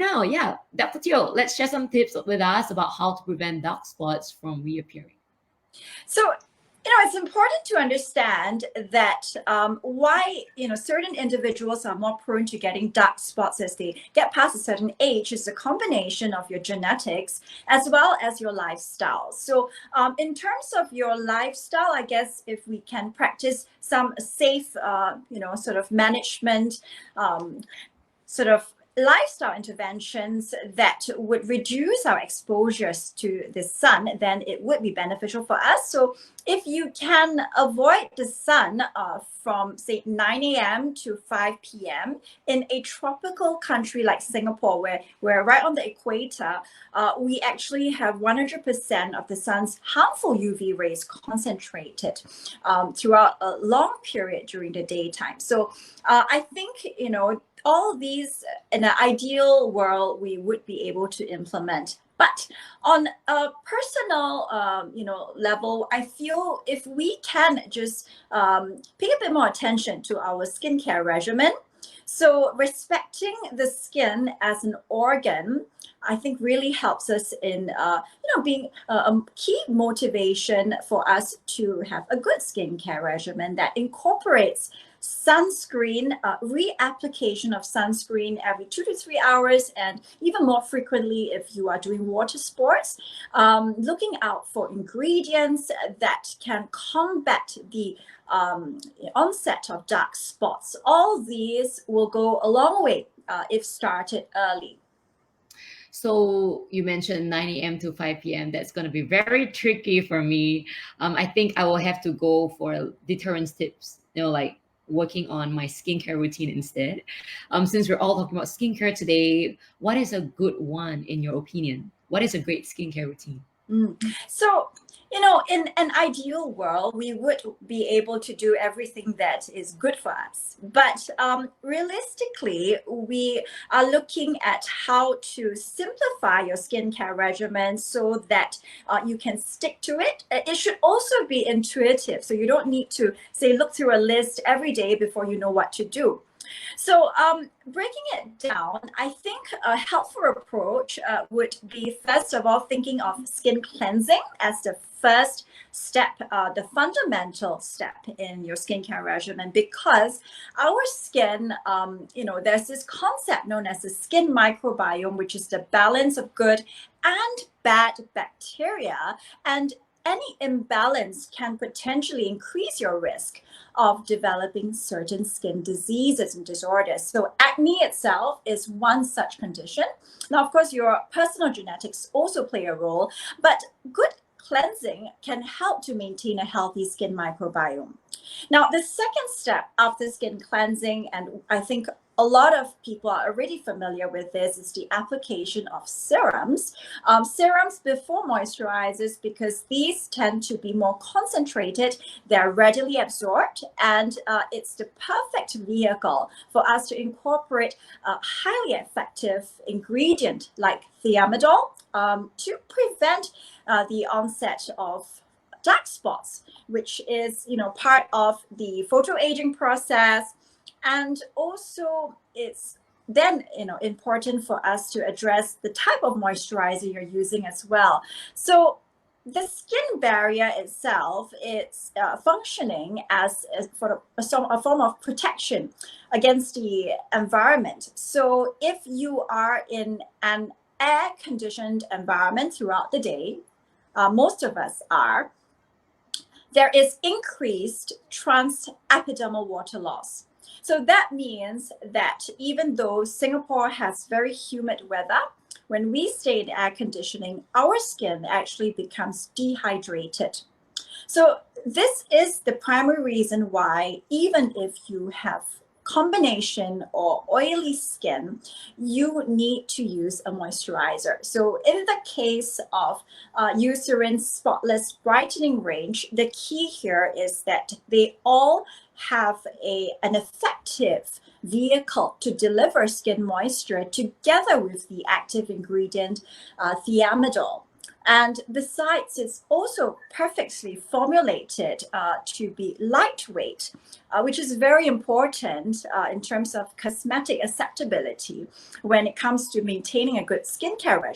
now, yeah, Dr. Teo, let's share some tips with us about how to prevent dark spots from reappearing. So, it's important to understand that why, certain individuals are more prone to getting dark spots as they get past a certain age is a combination of your genetics as well as your lifestyle. So in terms of your lifestyle, I guess if we can practice some safe, sort of management, sort of lifestyle interventions that would reduce our exposures to the sun, then it would be beneficial for us. So if you can avoid the sun from say 9 a.m. to 5 p.m. in a tropical country like Singapore, where we're right on the equator, we actually have 100% of the sun's harmful UV rays concentrated throughout a long period during the daytime. So I think, all these in an ideal world we would be able to implement. But on a personal, level, I feel if we can just pay a bit more attention to our skincare regimen, so respecting the skin as an organ, I think really helps us in, being a key motivation for us to have a good skincare regimen that incorporates sunscreen, reapplication of sunscreen every 2 to 3 hours, and even more frequently if you are doing water sports. Looking out for ingredients that can combat the onset of dark spots. All these will go a long way if started early. So you mentioned 9 a.m. to 5 p.m. That's going to be very tricky for me. I think I will have to go for deterrence tips, like working on my skincare routine instead. Since we're all talking about skincare today, what is a good one in your opinion? What is a great skincare routine? So, in an ideal world, we would be able to do everything that is good for us. But realistically, we are looking at how to simplify your skincare regimen so that you can stick to it. It should also be intuitive. So you don't need to, say, look through a list every day before you know what to do. So breaking it down, I think a helpful approach would be, first of all, thinking of skin cleansing as the first step, the fundamental step in your skincare regimen, because our skin, there's this concept known as the skin microbiome, which is the balance of good and bad bacteria. And any imbalance can potentially increase your risk of developing certain skin diseases and disorders. So acne itself is one such condition. Now, of course, your personal genetics also play a role, but good cleansing can help to maintain a healthy skin microbiome. Now, the second step after skin cleansing, and I think a lot of people are already familiar with this, is the application of serums. Serums before moisturizers, because these tend to be more concentrated, they're readily absorbed, and it's the perfect vehicle for us to incorporate a highly effective ingredient like thiamidol to prevent the onset of dark spots, which is part of the photoaging process. And also it's then important for us to address the type of moisturizer you're using as well. So the skin barrier itself, it's functioning as a form of protection against the environment. So if you are in an air-conditioned environment throughout the day, most of us are, there is increased transepidermal water loss. So that means that even though Singapore has very humid weather, when we stay in air conditioning, our skin actually becomes dehydrated. So this is the primary reason why, even if you have combination or oily skin, you need to use a moisturizer. So in the case of Eucerin Spotless Brightening Range, the key here is that they all have an effective vehicle to deliver skin moisture together with the active ingredient thiamidol. And besides, it's also perfectly formulated to be lightweight, which is very important in terms of cosmetic acceptability when it comes to maintaining a good skincare regimen.